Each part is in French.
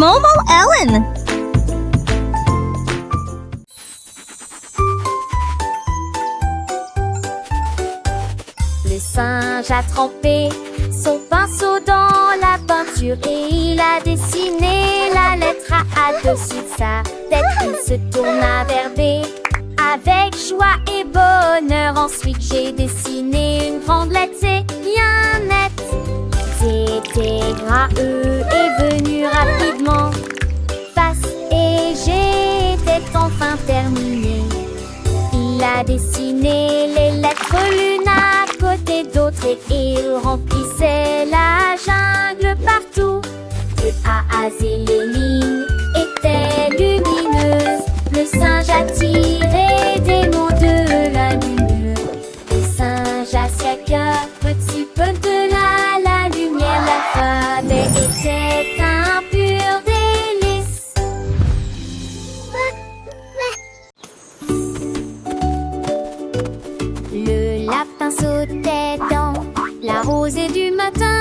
Momo Ellen. Le singe a trempé son pinceau dans la peinture et il a dessiné la lettre A dessus de sa tête. Il se tourna vers B avec joie et bonheur. Ensuite j'ai dessiné une grande lettre C bien nette. C'était gras, E est venu rapidement. Face et G était enfin terminé. Il a dessiné les lettres l'une à côté d'autres et il remplissait la jungle partout. De A à Z, les lignes étaient lumineuses. Le singe a tiré des mots de la lumière. Le singe a siaqué un petit peu de la lumière. L'alphabet était un pur délice. Le lapin sautait dans la rosée du matin.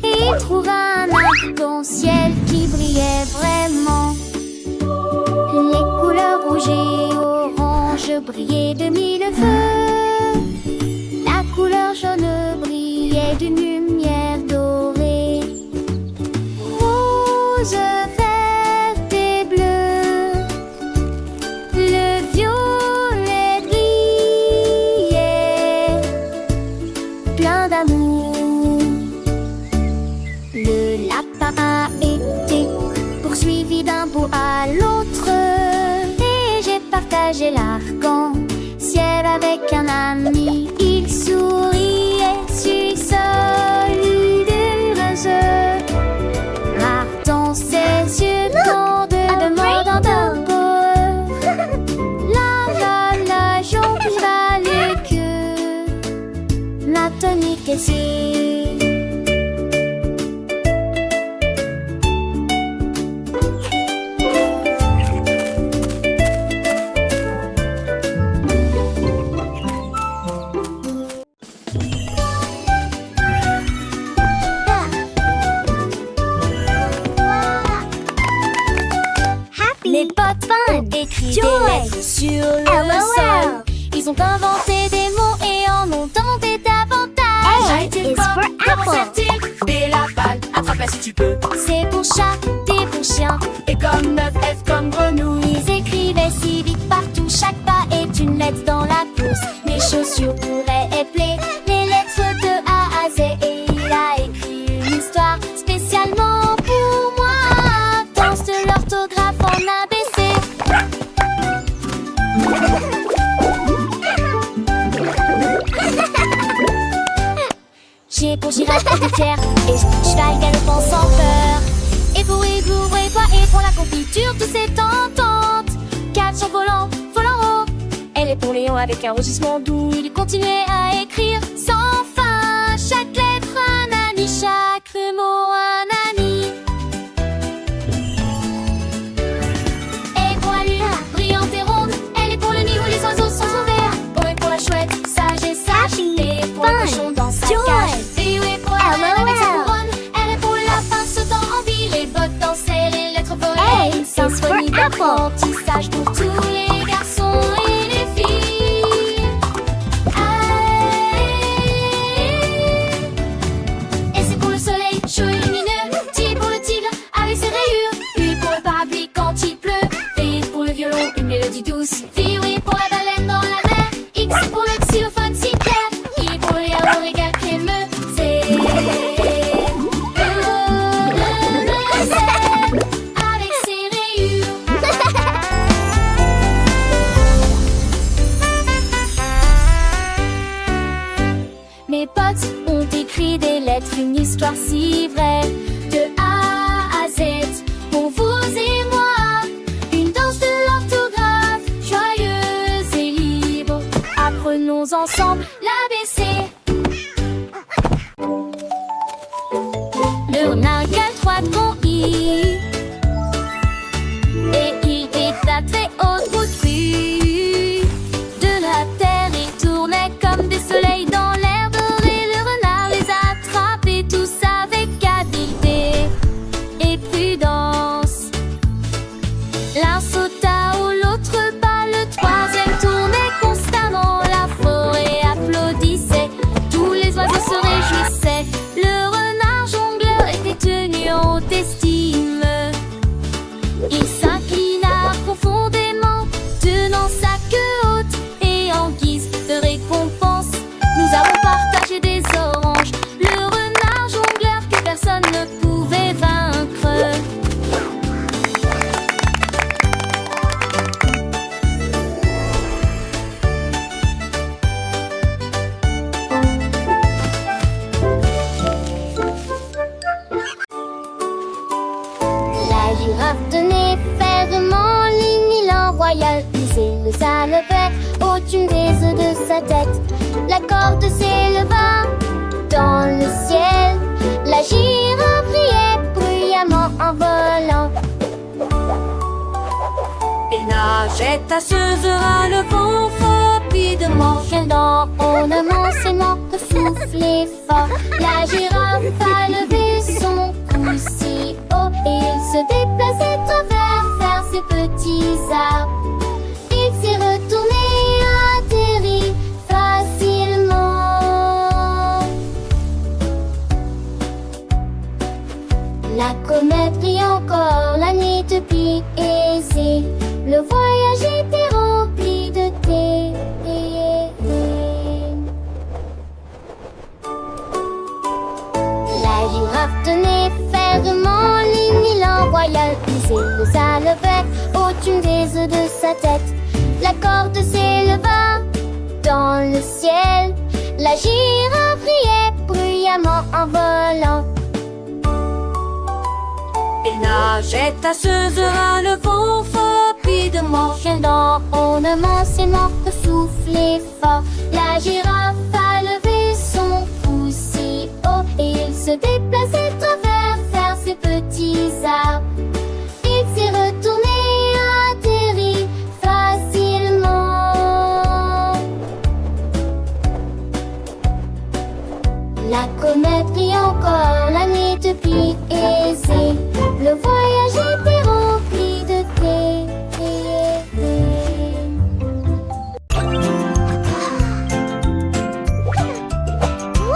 Il trouva un arc-en-ciel qui brillait vraiment. Les couleurs rouges et orange brillaient de mille feux. La couleur jaune brillait d'une lumière dorée. Rose, vert et bleu. Le violet brillait, plein d'amour. Le lapin a été poursuivi d'un bout à l'autre. Et j'ai partagé l'arc-en-ciel avec un ami. Il souriait, suis solidaire. Rare dans ses yeux, tant de mots dans d'un poème. La jonque valait que la tonique est si. Les potins écrivent des lettres sur le sol. Ils ont inventé des mots et en ont tenté davantage. A été pomme, comment sert-il? B la balle, attrape-la si tu peux. C'est pour chat, D pour chien. Et comme 9, F comme grenouille. Ils écrivaient si vite partout. Chaque pas est une lettre dans la course. Mes chaussures pourraient épeler les lettres de A à Z. Et il a écrit une histoire spécialement pour moi. Danse de l'orthographe en ABC. G pour girafe et fière. Et cheval galopant sans peur. Et pour igloo, et pour la confiture, tout s'est entente. Cat volant, volant haut. Elle est pour Léon avec un rugissement doux. Il continuait à écrire sans fin. Chaque lettre un ami, chaque mot un ami. Et pour la lune, brillante et ronde. Elle est pour le nid où les oiseaux sont ouverts. O est pour la chouette, sage et sage. T pour le cochon dans sa cage. V est pour la reine avec sa couronne. R est pour le lapin sautant en ville. Les bottes dansaient, les lettres volaient. Une symphonie d'apprentissage pour tous les garçons et les filles. Et c'est pour le soleil chaud et lumineux. T pour le tigre avec ses rayures. U pour le parapluie quand il pleut. V pour le violon, une mélodie douce. V oui pour la baleine dans la mer. X pour le xylophone si clair. I pour le yaourt régal crémeux. C avec ses rayures. Mes potes ont écrit des lettres, une histoire si vraie. De A à Z, pour vous et moi. Une danse de l'orthographe, joyeuse et libre. Apprenons ensemble l'ABC. Le narguel 3 grands I. Et il est à très haute route. De la terre, il tournait comme des soleils dans l'air doré. Le renard les attrapait tous avec habileté. Et plus girafe tenait fermement l'élan royal. Puis le ça levait au-dessus des œufs de sa tête. La corde s'éleva dans le ciel. La girafe riait bruyamment en volant. Il nageait à Suzerain, le vent rapidement. Quel dans ornement ses manques soufflait fort. La girafe a levé son cou si haut et il se déplaçait vers ses petits arbres. Il s'est retourné, atterri facilement. La comète brille encore, la nuit depuis aisée. Le voyage était rempli de thé. La girafe tenait fermement l'élan royal. Puis le ça levait au-dessus des œufs de sa tête. La corde s'éleva dans le ciel. La girafe riait bruyamment en volant. Il nageait à Suzerain, le vent rapidement. Quel dans ornement ses manques soufflait fort. La girafe a levé son cou si haut et il se déplaçait vers ses petits arbres. Il s'est retourné, atterri facilement. La comète brille encore, la nuit depuis aisée. Le voyage était rempli de thé.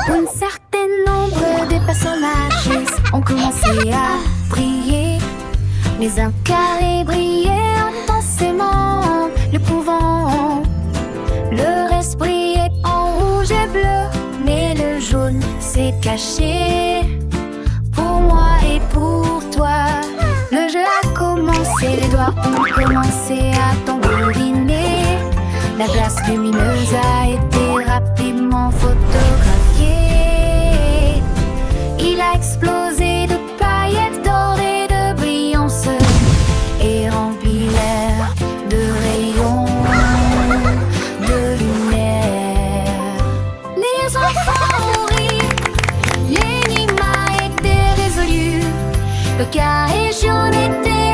Un certain nombre de personnages ont commencé à briller. Les un carré brillait intensément, le couvent. Le reste brillait en rouge et bleu, mais le jaune s'est caché. Pour moi et pour toi, le jeu a commencé, les doigts ont commencé à tambouriner. La glace lumineuse a été rapidement photographiée. Il a explosé de paillettes dorées, de brillance et rempli l'air de rayons de lumière. Les enfants ont ri, l'énigme a été résolue. Le carré jaune était